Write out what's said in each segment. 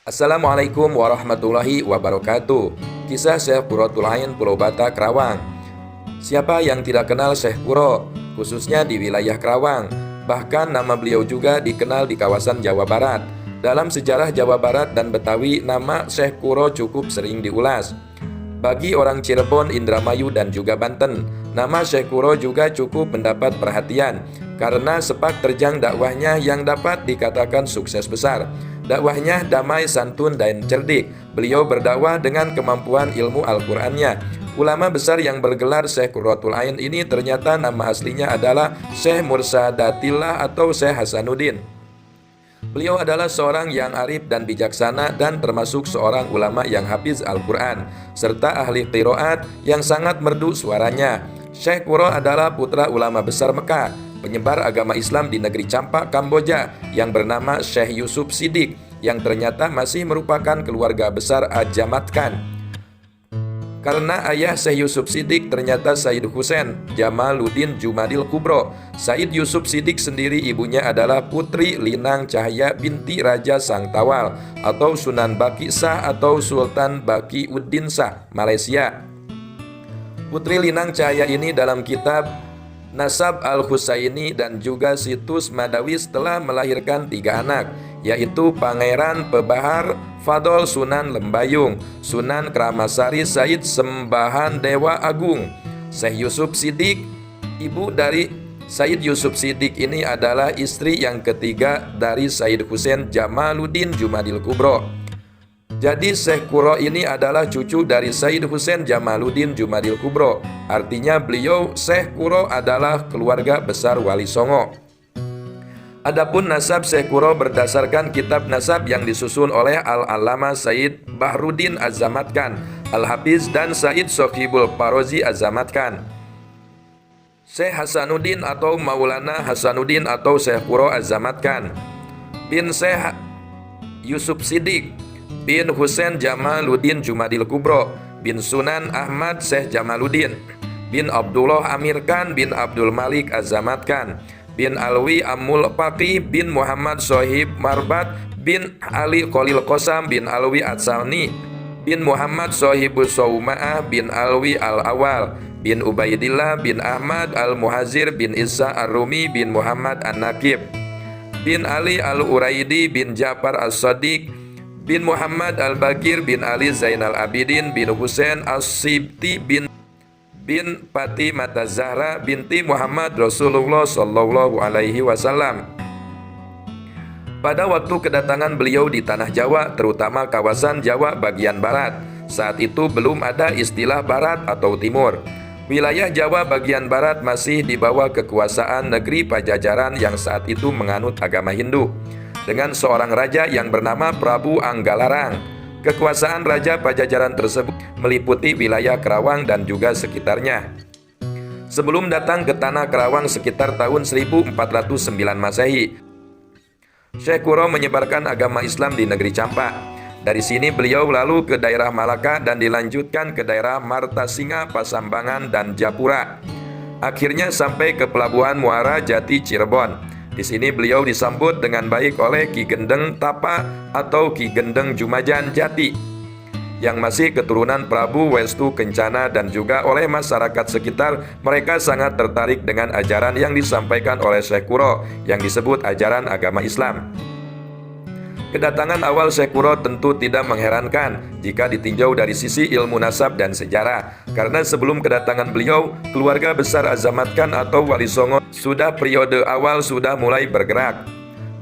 Assalamualaikum warahmatullahi wabarakatuh. Kisah Syekh Qurratul Ain Pulau Bata, Kerawang. Siapa yang tidak kenal Syekh Qurra, khususnya di wilayah Kerawang? Bahkan nama beliau juga dikenal di kawasan Jawa Barat. Dalam sejarah Jawa Barat dan Betawi, nama Syekh Qurra cukup sering diulas. Bagi orang Cirebon, Indramayu, dan juga Banten, nama Syekh Qurra juga cukup mendapat perhatian karena sepak terjang dakwahnya yang dapat dikatakan sukses besar. Dakwahnya damai, santun, dan cerdik. Beliau berdakwah dengan kemampuan ilmu Al-Qur'annya. Ulama besar yang bergelar Syekh Qurratul Ain ini ternyata nama aslinya adalah Syekh Mursadatillah atau Syekh Hasanuddin. Beliau adalah seorang yang arif dan bijaksana dan termasuk seorang ulama yang hafiz Al-Quran serta ahli qiraat yang sangat merdu suaranya. Syekh Qurra adalah putra ulama besar Mekah, penyebar agama Islam di negeri Campak, Kamboja yang bernama Syekh Yusuf Siddiq yang ternyata masih merupakan keluarga besar Ajamat Khan. Karena ayah Syekh Yusuf Siddiq ternyata Said Husain Jamaluddin Jumadil Kubro. Said Yusuf Siddiq sendiri ibunya adalah Putri Linang Cahaya binti Raja Sangtawal atau Sunan Baki Shah atau Sultan Baki Uddin Shah, Malaysia. Putri Linang Cahaya ini dalam kitab Nasab Al-Husaini dan juga situs Madawis telah melahirkan 3 anak, yaitu Pangeran Pebahar Fadol Sunan Lembayung, Sunan Kramasari Said Sembahan Dewa Agung. Syekh Yusuf Siddiq, ibu dari Said Yusuf Siddiq ini adalah istri yang ketiga dari Said Husain Jamaluddin Jumadil Kubro. Jadi Syekh Qurra ini adalah cucu dari Said Husain Jamaluddin Jumadil Kubro. Artinya beliau Syekh Qurra adalah keluarga besar Wali Songo. Adapun nasab Syekh Qurra berdasarkan kitab nasab yang disusun oleh Al-Allamah Said Bahruddin Azamat Khan, Al-Hafiz dan Said Sohibul Parozi Azamat Khan. Syekh Hasanuddin atau Maulana Hasanuddin atau Syekh Qurra Azamat Khan bin Syekh Yusuf Siddiq bin Husain Jamaluddin Jumadil Kubro bin Sunan Ahmad Syekh Jamaluddin bin Abdullah Amir Khan bin Abdul Malik Azamat Khan bin Alwi Amul Faqih bin Muhammad Sohib Marbat bin Ali Khalil Qosam bin Alwi Atsani bin Muhammad Sohibus Sauma'ah bin Alwi Al-Awal bin Ubaidillah bin Ahmad Al-Muhazir bin Isa Ar-Rumi bin Muhammad An-Nakib bin Ali Al-Uraidi bin Ja'far As-Sadiq bin Muhammad Al-Bakir bin Ali Zainal Abidin bin Husain As-Sibti bin Fatimah Zahra binti Muhammad Rasulullah Sallallahu Alaihi Wasallam. Pada waktu kedatangan beliau di tanah Jawa, terutama kawasan Jawa bagian barat, saat itu belum ada istilah barat atau timur. Wilayah Jawa bagian barat masih di bawah kekuasaan negeri Pajajaran yang saat itu menganut agama Hindu, dengan seorang raja yang bernama Prabu Anggalarang. Kekuasaan Raja Pajajaran tersebut meliputi wilayah Kerawang dan juga sekitarnya. Sebelum datang ke tanah Kerawang sekitar tahun 1409 Masehi, Syekh Qurra menyebarkan agama Islam di negeri Campak. Dari sini beliau lalu ke daerah Malaka dan dilanjutkan ke daerah Martasinga, Pasambangan, dan Japura. Akhirnya sampai ke pelabuhan Muara Jati, Cirebon. Di sini beliau disambut dengan baik oleh Ki Gendeng Tapa atau Ki Gendeng Jumajan Jati yang masih keturunan Prabu Westu Kencana, dan juga oleh masyarakat sekitar. Mereka sangat tertarik dengan ajaran yang disampaikan oleh Syekh Qurra yang disebut ajaran agama Islam. Kedatangan awal Syekh Qurra tentu tidak mengherankan jika ditinjau dari sisi ilmu nasab dan sejarah, karena sebelum kedatangan beliau, keluarga besar Azamat Khan atau Wali Songo sudah periode awal sudah mulai bergerak.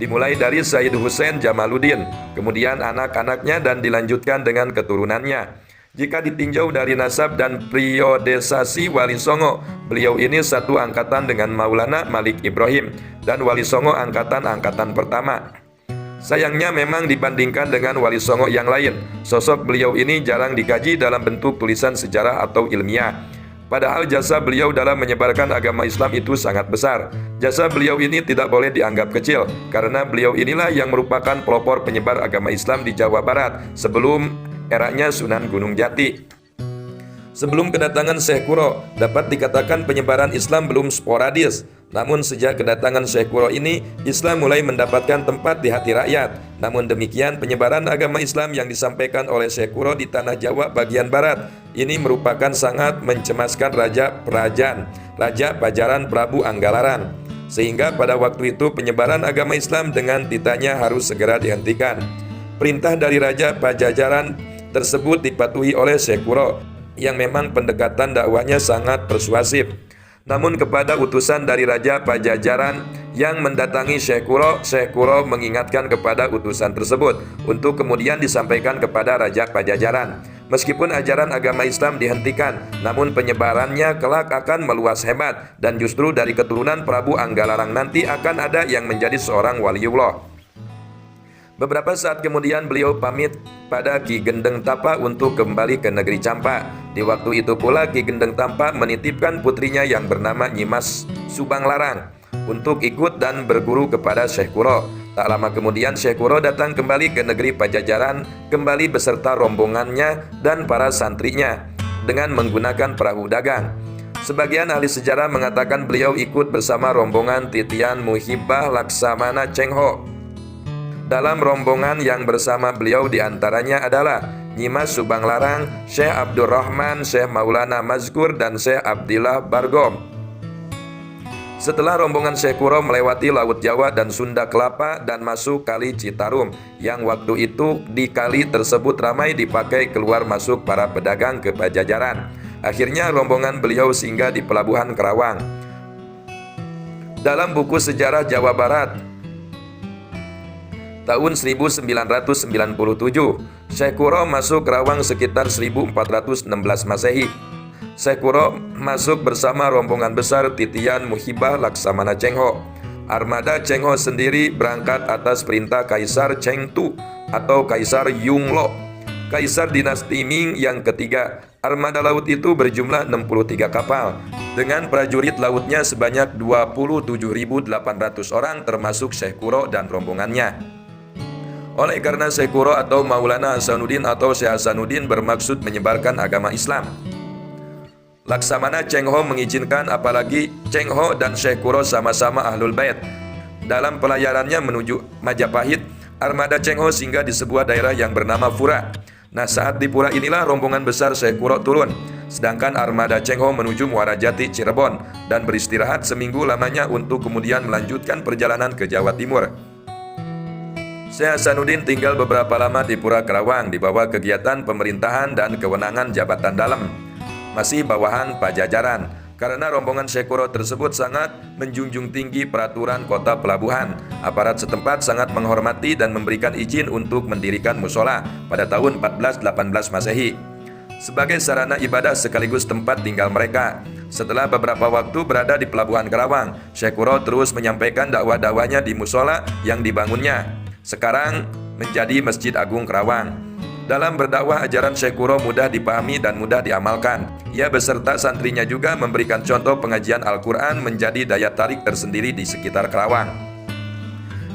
Dimulai dari Said Husain Jamaluddin, kemudian anak-anaknya dan dilanjutkan dengan keturunannya. Jika ditinjau dari nasab dan periodisasi Wali Songo, beliau ini satu angkatan dengan Maulana Malik Ibrahim dan Wali Songo angkatan pertama. Sayangnya memang dibandingkan dengan Wali Songo yang lain, sosok beliau ini jarang dikaji dalam bentuk tulisan sejarah atau ilmiah. Padahal jasa beliau dalam menyebarkan agama Islam itu sangat besar. Jasa beliau ini tidak boleh dianggap kecil, karena beliau inilah yang merupakan pelopor penyebar agama Islam di Jawa Barat sebelum eranya Sunan Gunung Jati. Sebelum kedatangan Syekh Kuro, dapat dikatakan penyebaran Islam belum sporadis. Namun sejak kedatangan Syekh Kuro ini, Islam mulai mendapatkan tempat di hati rakyat. Namun demikian, penyebaran agama Islam yang disampaikan oleh Syekh Kuro di tanah Jawa bagian barat ini merupakan sangat mencemaskan Raja Pajajaran Prabu Anggalaran. Sehingga pada waktu itu penyebaran agama Islam dengan titanya harus segera dihentikan. Perintah dari Raja Pajajaran tersebut dipatuhi oleh Syekh Kuro yang memang pendekatan dakwahnya sangat persuasif. Namun kepada utusan dari Raja Pajajaran yang mendatangi Syekh Kuro mengingatkan kepada utusan tersebut untuk kemudian disampaikan kepada Raja Pajajaran. Meskipun ajaran agama Islam dihentikan, namun penyebarannya kelak akan meluas hebat, dan justru dari keturunan Prabu Anggalarang nanti akan ada yang menjadi seorang waliullah. Beberapa saat kemudian beliau pamit pada Ki Gendeng Tapa untuk kembali ke negeri Campa. Di waktu itu pula Ki Gendeng Tapa menitipkan putrinya yang bernama Nyimas Subanglarang untuk ikut dan berguru kepada Syekh Kuro. Tak lama kemudian Syekh Kuro datang kembali ke negeri Pajajaran, kembali beserta rombongannya dan para santrinya dengan menggunakan perahu dagang. Sebagian ahli sejarah mengatakan beliau ikut bersama rombongan Titian Muhibah Laksamana Cheng-ho. Dalam rombongan yang bersama beliau diantaranya adalah Nyimas Subanglarang, Syekh Abdurrahman, Syekh Maulana Mazkur, dan Syekh Abdillah Bargom. Setelah rombongan Syekh Kuro melewati Laut Jawa dan Sunda Kelapa dan masuk Kali Citarum, yang waktu itu di kali tersebut ramai dipakai keluar masuk para pedagang ke Pajajaran. Akhirnya rombongan beliau singgah di Pelabuhan Kerawang. Dalam buku sejarah Jawa Barat tahun 1997, Syekh Kuro masuk Kerawang sekitar 1416 Masehi. Syekh Kuro masuk bersama rombongan besar Titian Muhibah Laksamana Cheng-ho. Armada Cheng-ho sendiri berangkat atas perintah Kaisar Cheng Tu atau Kaisar Yunglo, Kaisar dinasti Ming yang ketiga. Armada laut itu berjumlah 63 kapal dengan prajurit lautnya sebanyak 27.800 orang termasuk Syekh Kuro dan rombongannya. Oleh karena Syekh Kuro atau Maulana Hasanuddin atau Syekh Hasanuddin bermaksud menyebarkan agama Islam, Laksamana Cheng-ho mengizinkan, apalagi Cheng-ho dan Syekh Kuro sama-sama Ahlul Bait. Dalam pelayarannya menuju Majapahit, armada Cheng-ho singgah di sebuah daerah yang bernama Pura. Nah, saat di Pura inilah rombongan besar Syekh Kuro turun, sedangkan armada Cheng-ho menuju Muara Jati Cirebon dan beristirahat seminggu lamanya untuk kemudian melanjutkan perjalanan ke Jawa Timur. Syekh Hasanuddin tinggal beberapa lama di Pura Kerawang di bawah kegiatan pemerintahan dan kewenangan jabatan dalam, masih bawahan Pajajaran. Karena rombongan Syekh Kuro tersebut sangat menjunjung tinggi peraturan kota pelabuhan, aparat setempat sangat menghormati dan memberikan izin untuk mendirikan musola pada tahun 1418 Masehi sebagai sarana ibadah sekaligus tempat tinggal mereka. Setelah beberapa waktu berada di Pelabuhan Kerawang, Syekh Kuro terus menyampaikan dakwah-dakwahnya di musola yang dibangunnya, sekarang menjadi Masjid Agung Kerawang. Dalam berdakwah, ajaran Syekh Kuro mudah dipahami dan mudah diamalkan. Ia beserta santrinya juga memberikan contoh pengajian Al-Quran menjadi daya tarik tersendiri di sekitar Kerawang.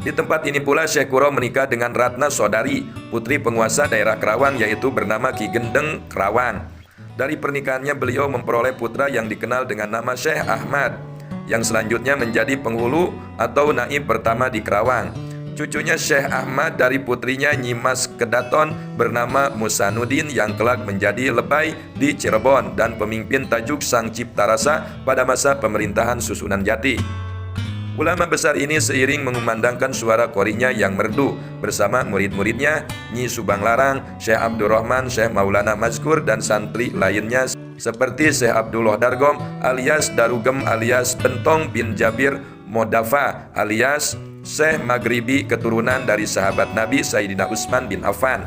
Di tempat ini pula Syekh Kuro menikah dengan Ratna Sodari, putri penguasa daerah Kerawang yaitu bernama Ki Gendeng Kerawang. Dari pernikahannya beliau memperoleh putra yang dikenal dengan nama Syekh Ahmad, yang selanjutnya menjadi penghulu atau naib pertama di Kerawang. Cucunya Syekh Ahmad dari putrinya Nyimas Kedaton bernama Musanuddin yang kelak menjadi lebay di Cirebon dan pemimpin Tajuk Sang Cipta Rasa pada masa pemerintahan Susunan Jati. Ulama besar ini seiring mengumandangkan suara qorinya yang merdu bersama murid-muridnya Nyi Subanglarang, Syekh Abdurrahman, Syekh Maulana Mazkur dan santri lainnya seperti Syekh Abdullah Dargom alias Darugem alias Bentong bin Jabir Modafa alias Syekh Maghribi, keturunan dari sahabat Nabi Sayyidina Utsman bin Affan.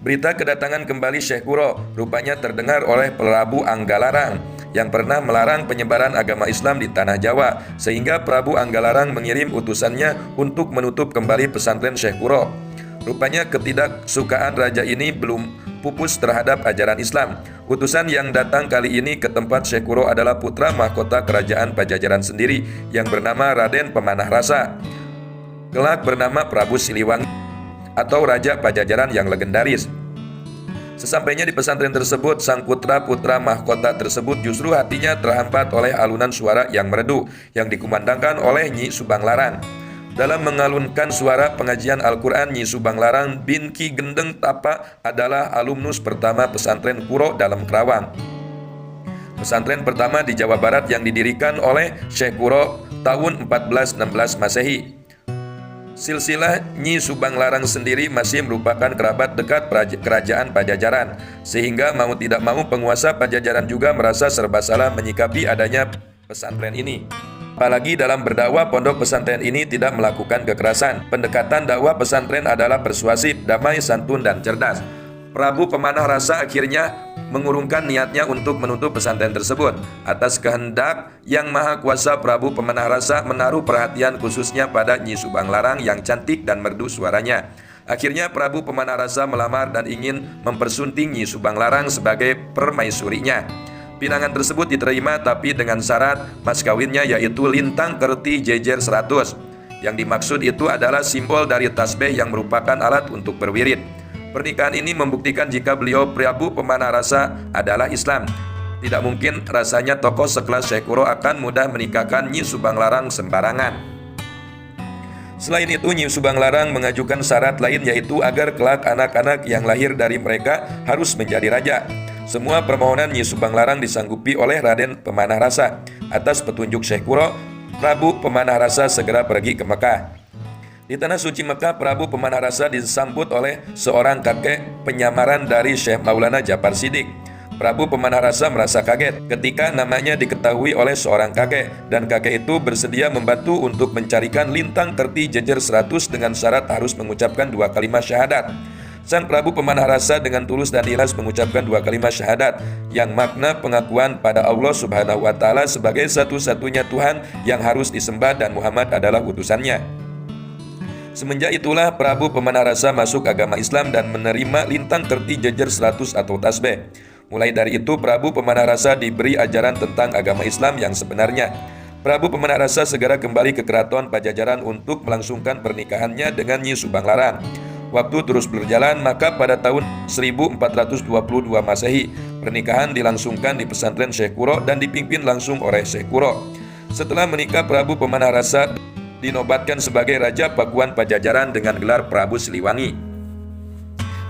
Berita kedatangan kembali Syekh Kuro rupanya terdengar oleh Prabu Anggalarang yang pernah melarang penyebaran agama Islam di tanah Jawa, sehingga Prabu Anggalarang mengirim utusannya untuk menutup kembali pesantren Syekh Kuro. Rupanya ketidaksukaan raja ini belum pupus terhadap ajaran Islam. Utusan yang datang kali ini ke tempat Syekh Kuro adalah putra mahkota kerajaan Pajajaran sendiri yang bernama Raden Pemanah Rasa, kelak bernama Prabu Siliwangi atau Raja Pajajaran yang legendaris. Sesampainya di pesantren tersebut, sang putra-putra mahkota tersebut justru hatinya terhambat oleh alunan suara yang merdu yang dikumandangkan oleh Nyi Subang Larang. Dalam mengalunkan suara pengajian Al-Quran, Nyi Subang Larang bin Ki Gendeng Tapa adalah alumnus pertama pesantren Kuro dalam Kerawang. Pesantren pertama di Jawa Barat yang didirikan oleh Syekh Kuro tahun 1416 Masehi. Silsilah Nyi Subang Larang sendiri masih merupakan kerabat dekat kerajaan Pajajaran, sehingga mau tidak mau penguasa Pajajaran juga merasa serba salah menyikapi adanya pesantren ini. Apalagi dalam berdakwah, pondok pesantren ini tidak melakukan kekerasan. Pendekatan dakwah pesantren adalah persuasif, damai, santun, dan cerdas. Prabu Pemanah Rasa akhirnya mengurungkan niatnya untuk menutup pesantren tersebut. Atas kehendak Yang Maha Kuasa, Prabu Pemanah Rasa menaruh perhatian khususnya pada Nyi Subang Larang yang cantik dan merdu suaranya. Akhirnya Prabu Pemanah Rasa melamar dan ingin mempersunting Nyi Subang Larang sebagai permaisurinya. Pinangan tersebut diterima, tapi dengan syarat mas kawinnya yaitu lintang kerti jejer 100. Yang dimaksud itu adalah simbol dari tasbih yang merupakan alat untuk berwirid. Pernikahan ini membuktikan jika beliau Prabu Pemanah Rasa adalah Islam. Tidak mungkin rasanya tokoh sekelas Syekh Kuro akan mudah menikahkan Nyi Subang Larang sembarangan. Selain itu, Nyi Subang Larang mengajukan syarat lain, yaitu agar kelak anak-anak yang lahir dari mereka harus menjadi raja. Semua permohonan Nyi Subang Larang disanggupi oleh Raden Pemanah Rasa. Atas petunjuk Syekh Kuro, Prabu Pemanah Rasa segera pergi ke Mekah. Di tanah suci Mekah, Prabu Pemanah Rasa disambut oleh seorang kakek penyamaran dari Syekh Maulana Jafar Siddiq. Prabu Pemanah Rasa merasa kaget ketika namanya diketahui oleh seorang kakek, dan kakek itu bersedia membantu untuk mencarikan lintang kerti jejer 100 dengan syarat harus mengucapkan 2 kalimat syahadat. Sang Prabu Pemanah Rasa dengan tulus dan ikhlas mengucapkan 2 kalimat syahadat yang makna pengakuan pada Allah Subhanahu wa Ta'ala sebagai satu-satunya Tuhan yang harus disembah dan Muhammad adalah utusannya. Semenjak itulah Prabu Pemanah Rasa masuk agama Islam dan menerima lintang kerti jejer 100 atau tasbih. Mulai dari itu Prabu Pemanah Rasa diberi ajaran tentang agama Islam yang sebenarnya. Prabu Pemanah Rasa segera kembali ke keraton Pajajaran untuk melangsungkan pernikahannya dengan Nyi Subang Larang. Waktu terus berjalan, maka pada tahun 1422 Masehi, pernikahan dilangsungkan di pesantren Syekh Kuro dan dipimpin langsung oleh Syekh Kuro. Setelah menikah, Prabu Pemanah Rasa dinobatkan sebagai Raja Pakuan Pajajaran dengan gelar Prabu Siliwangi.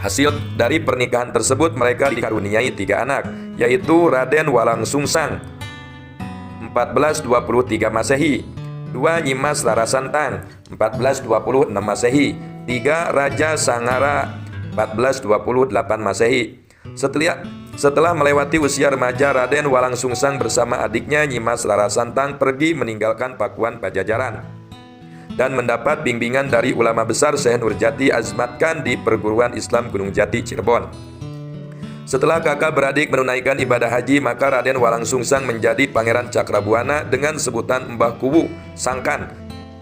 Hasil dari pernikahan tersebut mereka dikaruniai 3 anak, yaitu Raden Walang Sungsang 1423 Masehi, 2 Nyimas Rarasantang 1426 Masehi, 3 Raja Sangara 1428 Masehi. Setelah melewati usia remaja, Raden Walang Sungsang bersama adiknya Nyimas Rarasantang pergi meninggalkan Pakuan Pajajaran dan mendapat bimbingan dari ulama besar Syekh Nurjati Azmatkan di perguruan Islam Gunung Jati, Cirebon. Setelah kakak beradik menunaikan ibadah haji, maka Raden Walang Sungsang menjadi Pangeran Cakrabuana dengan sebutan Mbah Kuwu Sangkan,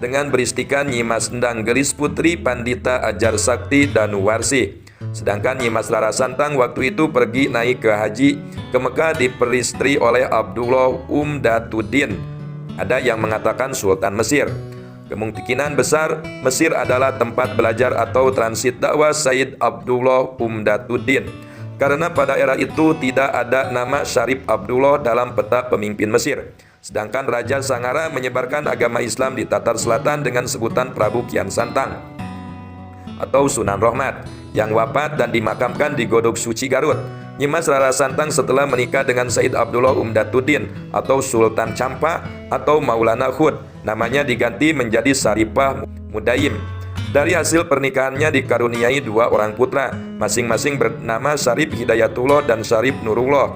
dengan beristikan Nyimas Endang Gelis Putri Pandita Ajar Sakti Danuwarsi. Sedangkan Nyimas Rarasantang waktu itu pergi naik ke haji ke Mekah diperistri oleh Abdullah Umdatuddin. Ada yang mengatakan Sultan Mesir. Kemungkinan besar Mesir adalah tempat belajar atau transit dakwah Sayyid Abdullah Umdatuddin, karena pada era itu tidak ada nama Syarif Abdullah dalam peta pemimpin Mesir. Sedangkan Raja Sangara menyebarkan agama Islam di Tatar Selatan dengan sebutan Prabu Kian Santang atau Sunan Rohmat, yang wafat dan dimakamkan di Godok Suci Garut. Nyimas Rarasantang setelah menikah dengan Said Abdullah Umdatuddin atau Sultan Campa atau Maulana Hud, namanya diganti menjadi Saripah Mudaim. Dari hasil pernikahannya dikaruniai 2 orang putra, masing-masing bernama Syarif Hidayatullah dan Syarif Nurullah.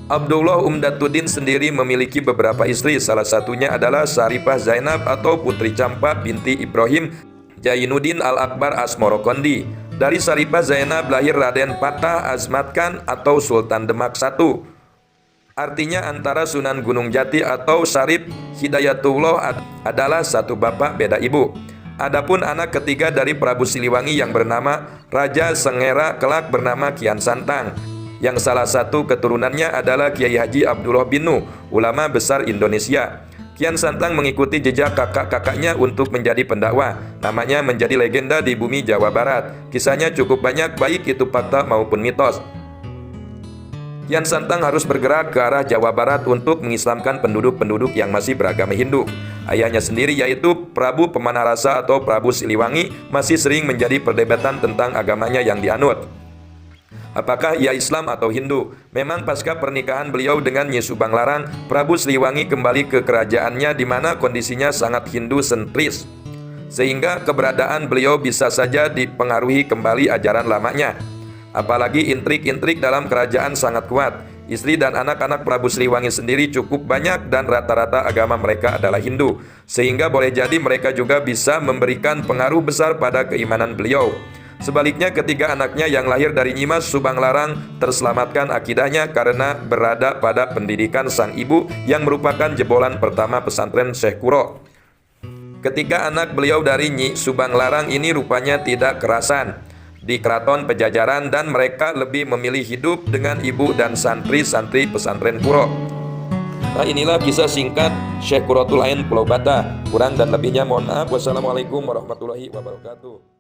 Abdullah Umdatuddin sendiri memiliki beberapa istri, salah satunya adalah Syarifah Zainab atau Putri Campa binti Ibrahim Jainuddin Al-Akbar Asmorokondi. Dari Syarifah Zainab lahir Raden Patah Azmatkan atau Sultan Demak I. Artinya antara Sunan Gunung Jati atau Syarif Hidayatullah adalah satu bapak beda ibu. Adapun anak ketiga dari Prabu Siliwangi yang bernama Raja Sengera kelak bernama Kian Santang, yang salah satu keturunannya adalah Kiai Haji Abdullah bin Nuh, ulama besar Indonesia. Kian Santang mengikuti jejak kakak-kakaknya untuk menjadi pendakwah. Namanya menjadi legenda di bumi Jawa Barat. Kisahnya cukup banyak, baik itu fakta maupun mitos. Kian Santang harus bergerak ke arah Jawa Barat untuk mengislamkan penduduk-penduduk yang masih beragama Hindu. Ayahnya sendiri, yaitu Prabu Pemanarasa atau Prabu Siliwangi, masih sering menjadi perdebatan tentang agamanya yang dianut. Apakah ia Islam atau Hindu? Memang pasca pernikahan beliau dengan Nyi Subang Larang, Prabu Siliwangi kembali ke kerajaannya di mana kondisinya sangat Hindu sentris, sehingga keberadaan beliau bisa saja dipengaruhi kembali ajaran lamanya. Apalagi intrik-intrik dalam kerajaan sangat kuat. Istri dan anak-anak Prabu Siliwangi sendiri cukup banyak dan rata-rata agama mereka adalah Hindu, sehingga boleh jadi mereka juga bisa memberikan pengaruh besar pada keimanan beliau. Sebaliknya, ketiga anaknya yang lahir dari Nyi Mas Subang Larang terselamatkan akidahnya karena berada pada pendidikan sang ibu yang merupakan jebolan pertama pesantren Syekh Kuro. Ketiga anak beliau dari Nyi Subang Larang ini rupanya tidak kerasan di keraton Pejajaran dan mereka lebih memilih hidup dengan ibu dan santri-santri pesantren Kuro. Nah, inilah kisah singkat Syekh Quratul Ain Pulau Bata. Kurang dan lebihnya mohon maaf. Wassalamualaikum warahmatullahi wabarakatuh.